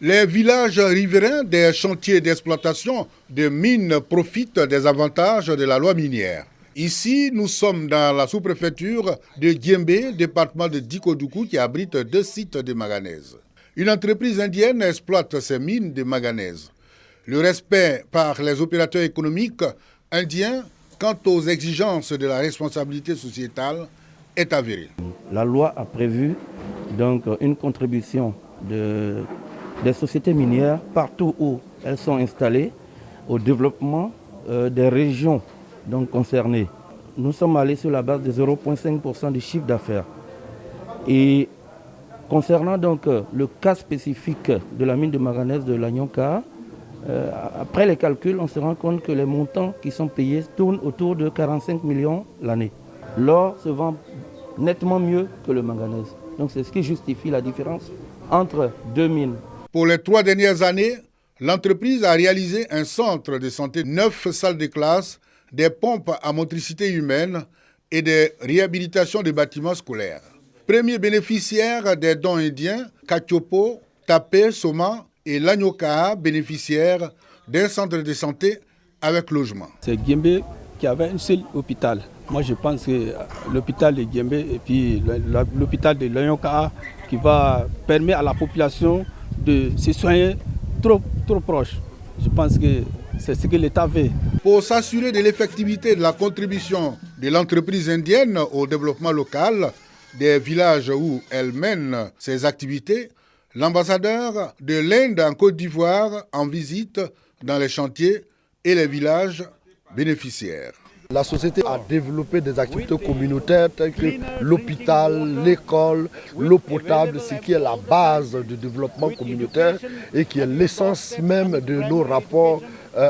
Les villages riverains des chantiers d'exploitation de mines profitent des avantages de la loi minière. Ici, nous sommes dans la sous-préfecture de Diembé, département de Dikodougou, qui abrite 2 sites de manganèse. Une entreprise indienne exploite ces mines de manganèse. Le respect par les opérateurs économiques indiens quant aux exigences de la responsabilité sociétale est avéré. La loi a prévu donc une contribution des sociétés minières partout où elles sont installées au développement des régions donc concernées. Nous sommes allés sur la base de 0,5% du chiffre d'affaires. Et concernant donc le cas spécifique de la mine de manganèse de l'Anyonka, après les calculs, on se rend compte que les montants qui sont payés tournent autour de 45 millions l'année. L'or se vend nettement mieux que le manganèse. Donc c'est ce qui justifie la différence entre deux mines. Pour les 3 dernières années, l'entreprise a réalisé un centre de santé, 9 salles de classe, des pompes à motricité humaine et des réhabilitations de bâtiments scolaires. Premier bénéficiaire des dons indiens, Katiopo, Tapé, Soma et Lanyoka, bénéficiaires d'un centre de santé avec logement. C'est Diembé qui avait un seul hôpital. Moi je pense que l'hôpital de Diembé et puis l'hôpital de Lanyoka qui va permettre à la population de se soigner trop proche. Je pense que c'est ce que l'État veut. Pour s'assurer de l'effectivité de la contribution de l'entreprise indienne au développement local des villages où elle mène ses activités, l'ambassadeur de l'Inde en Côte d'Ivoire en visite dans les chantiers et les villages bénéficiaires. La société a développé des activités communautaires telles que l'hôpital, l'école, l'eau potable, ce qui est la base du développement communautaire et qui est l'essence même de nos rapports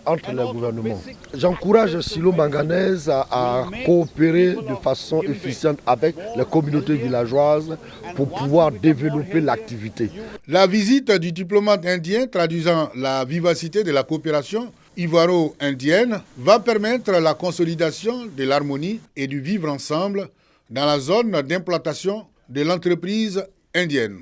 entre les gouvernements. J'encourage Silo Manganèse à coopérer de façon efficiente avec les communautés villageoises pour pouvoir développer l'activité. La visite du diplomate indien traduisant la vivacité de la coopération ivoiro-indienne va permettre la consolidation de l'harmonie et du vivre ensemble dans la zone d'implantation de l'entreprise indienne.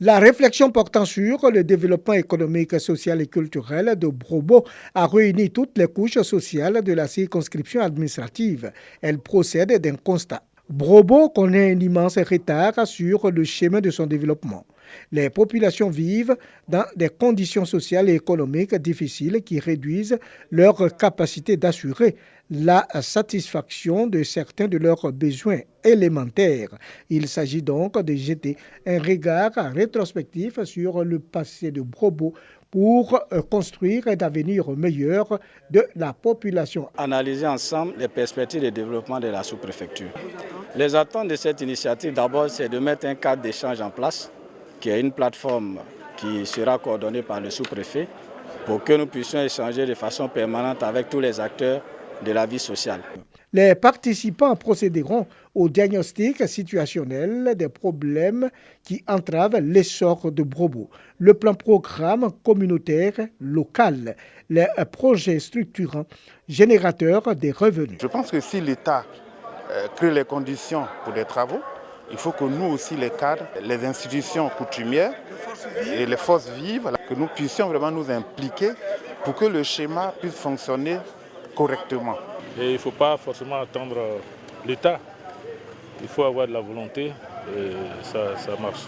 La réflexion portant sur le développement économique, social et culturel de Brobo a réuni toutes les couches sociales de la circonscription administrative. Elle procède d'un constat. Brobo connaît un immense retard sur le chemin de son développement. Les populations vivent dans des conditions sociales et économiques difficiles qui réduisent leur capacité d'assurer la satisfaction de certains de leurs besoins élémentaires. Il s'agit donc de jeter un regard rétrospectif sur le passé de Brobo pour construire un avenir meilleur de la population. Analyser ensemble les perspectives de développement de la sous-préfecture. Les attentes de cette initiative, d'abord, c'est de mettre un cadre d'échange en place, qui est une plateforme qui sera coordonnée par le sous-préfet pour que nous puissions échanger de façon permanente avec tous les acteurs de la vie sociale. Les participants procéderont au diagnostic situationnel des problèmes qui entravent l'essor de Brobo, le plan programme communautaire local, les projets structurants générateurs des revenus. Je pense que si l'État crée les conditions pour des travaux, il faut que nous aussi, les cadres, les institutions coutumières et les forces vives, que nous puissions vraiment nous impliquer pour que le schéma puisse fonctionner correctement. Et il ne faut pas forcément attendre l'État. Il faut avoir de la volonté et ça marche.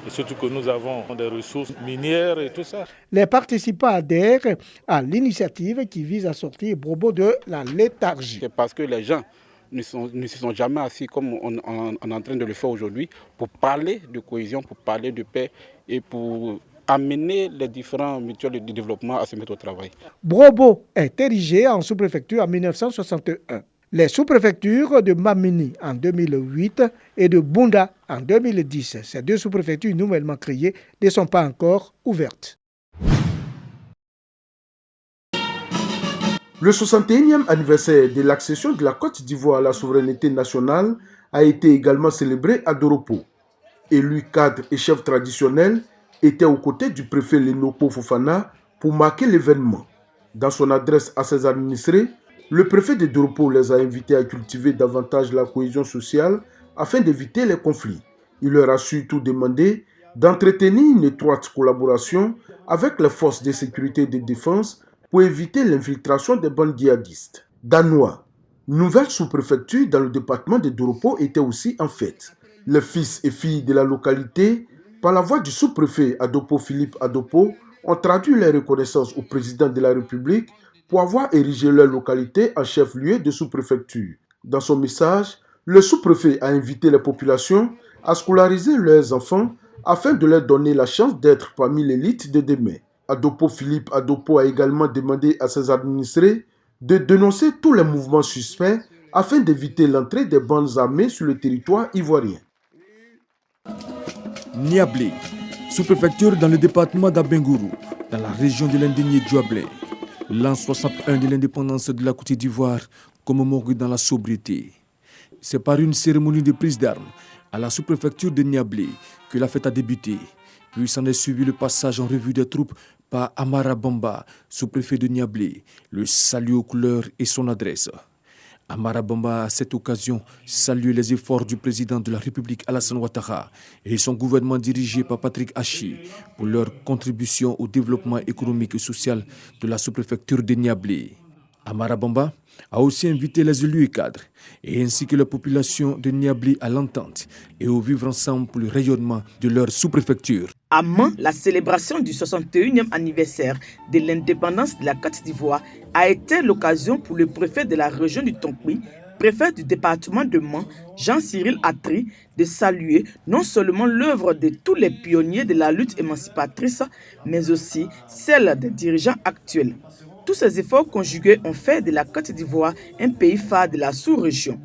Et surtout que nous avons des ressources minières et tout ça. Les participants adhèrent à l'initiative qui vise à sortir Brobo de la léthargie. C'est parce que les gens ne se sont jamais assis comme on est en train de le faire aujourd'hui pour parler de cohésion, pour parler de paix et pour amener les différents mutuelles de développement à se mettre au travail. Brobo est érigé en sous-préfecture en 1961. Les sous-préfectures de Mamini en 2008 et de Bunda en 2010, ces 2 sous-préfectures nouvellement créées, ne sont pas encore ouvertes. Le 61e anniversaire de l'accession de la Côte d'Ivoire à la souveraineté nationale a été également célébré à Doropo. Élu cadre et chef traditionnel, était aux côtés du préfet Lenopo Fofana pour marquer l'événement. Dans son adresse à ses administrés, le préfet de Doropo les a invités à cultiver davantage la cohésion sociale afin d'éviter les conflits. Il leur a surtout demandé d'entretenir une étroite collaboration avec les forces de sécurité et de défense pour éviter l'infiltration des bandes djihadistes. Danois, nouvelle sous-préfecture dans le département de Doropo était aussi en fête. Les fils et filles de la localité, par la voix du sous-préfet Adopo Philippe Adopo, ont traduit leur reconnaissance au président de la République pour avoir érigé leur localité en chef-lieu de sous-préfecture. Dans son message, le sous-préfet a invité les populations à scolariser leurs enfants afin de leur donner la chance d'être parmi l'élite de demain. Adopo Philippe Adopo a également demandé à ses administrés de dénoncer tous les mouvements suspects afin d'éviter l'entrée des bandes armées sur le territoire ivoirien. Niablé, sous-préfecture dans le département d'Abengourou, dans la région de l'Indigné-Djouablé. L'an 61 de l'indépendance de la Côte d'Ivoire commémoré dans la sobriété. C'est par une cérémonie de prise d'armes à la sous-préfecture de Niablé que la fête a débuté. Puis s'en est suivi le passage en revue des troupes par Amara Bamba, sous-préfet de Niablé, le salut aux couleurs et son adresse. Amara Bamba a à cette occasion salué les efforts du président de la République Alassane Ouattara et son gouvernement dirigé par Patrick Hachi pour leur contribution au développement économique et social de la sous-préfecture de Niablé. Amara Bamba a aussi invité les élus et cadres, et ainsi que la population de Niablé à l'entente et au vivre ensemble pour le rayonnement de leur sous-préfecture. À Mans, la célébration du 61e anniversaire de l'indépendance de la Côte d'Ivoire a été l'occasion pour le préfet de la région du Tonkpi, préfet du département de Mans, Jean-Cyril Atri, de saluer non seulement l'œuvre de tous les pionniers de la lutte émancipatrice, mais aussi celle des dirigeants actuels. Tous ces efforts conjugués ont fait de la Côte d'Ivoire un pays phare de la sous-région.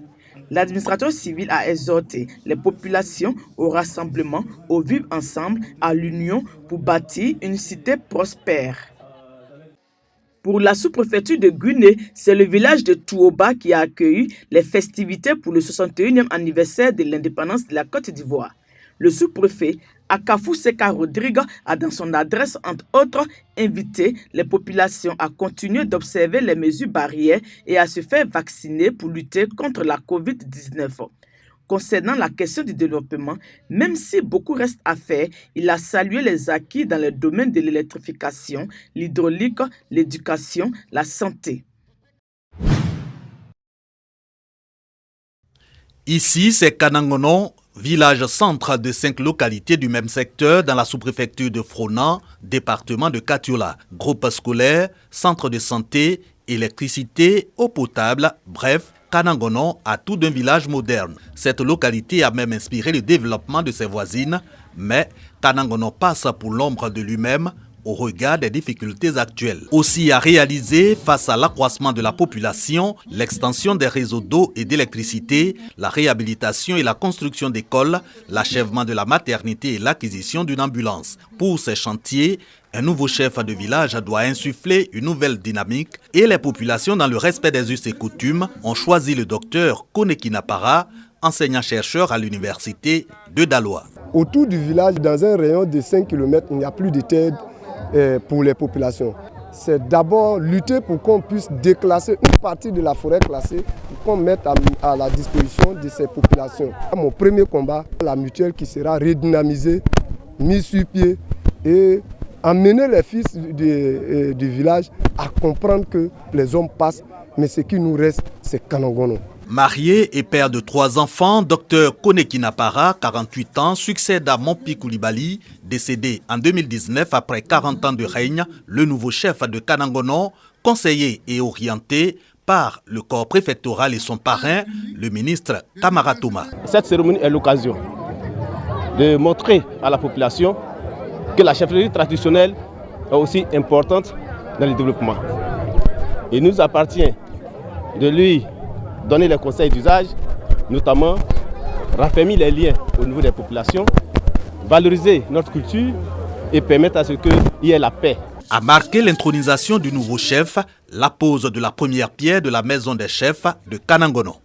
L'administrateur civil a exhorté les populations au rassemblement, au vivre ensemble, à l'union pour bâtir une cité prospère. Pour la sous-préfecture de Guinée, c'est le village de Touoba qui a accueilli les festivités pour le 61e anniversaire de l'indépendance de la Côte d'Ivoire. Le sous-préfet Akafou Seka Rodrigue a dans son adresse, entre autres, invité les populations à continuer d'observer les mesures barrières et à se faire vacciner pour lutter contre la COVID-19. Concernant la question du développement, même si beaucoup reste à faire, il a salué les acquis dans les domaines de l'électrification, l'hydraulique, l'éducation, la santé. Ici, c'est Kanangono, village centre de 5 localités du même secteur dans la sous-préfecture de Fronan, département de Katiola. Groupe scolaire, centre de santé, électricité, eau potable, bref, Kanangono a tout d'un village moderne. Cette localité a même inspiré le développement de ses voisines, mais Kanangono passe pour l'ombre de lui-même au regard des difficultés actuelles. Aussi à réaliser face à l'accroissement de la population, l'extension des réseaux d'eau et d'électricité, la réhabilitation et la construction d'écoles, l'achèvement de la maternité et l'acquisition d'une ambulance. Pour ces chantiers, un nouveau chef de village doit insuffler une nouvelle dynamique et les populations, dans le respect des us et coutumes, ont choisi le docteur Konekinapara, enseignant-chercheur à l'université de Daloa. Autour du village, dans un rayon de 5 km, il n'y a plus de terre pour les populations. C'est d'abord lutter pour qu'on puisse déclasser une partie de la forêt classée pour qu'on mette à la disposition de ces populations. Mon premier combat, la mutuelle qui sera redynamisée, mise sur pied et amener les fils du village à comprendre que les hommes passent, mais ce qui nous reste, c'est Kanangono. Marié et père de 3 enfants, Dr Konekinapara, 48 ans, succède à Mompi Koulibaly, décédé en 2019 après 40 ans de règne, le nouveau chef de Kanangono, conseillé et orienté par le corps préfectoral et son parrain, le ministre Kamara Touma. Cette cérémonie est l'occasion de montrer à la population que la chefferie traditionnelle est aussi importante dans le développement. Il nous appartient de lui donner les conseils d'usage, notamment raffermir les liens au niveau des populations, valoriser notre culture et permettre à ce qu'il y ait la paix. A marqué l'intronisation du nouveau chef, la pose de la première pierre de la maison des chefs de Kanangono.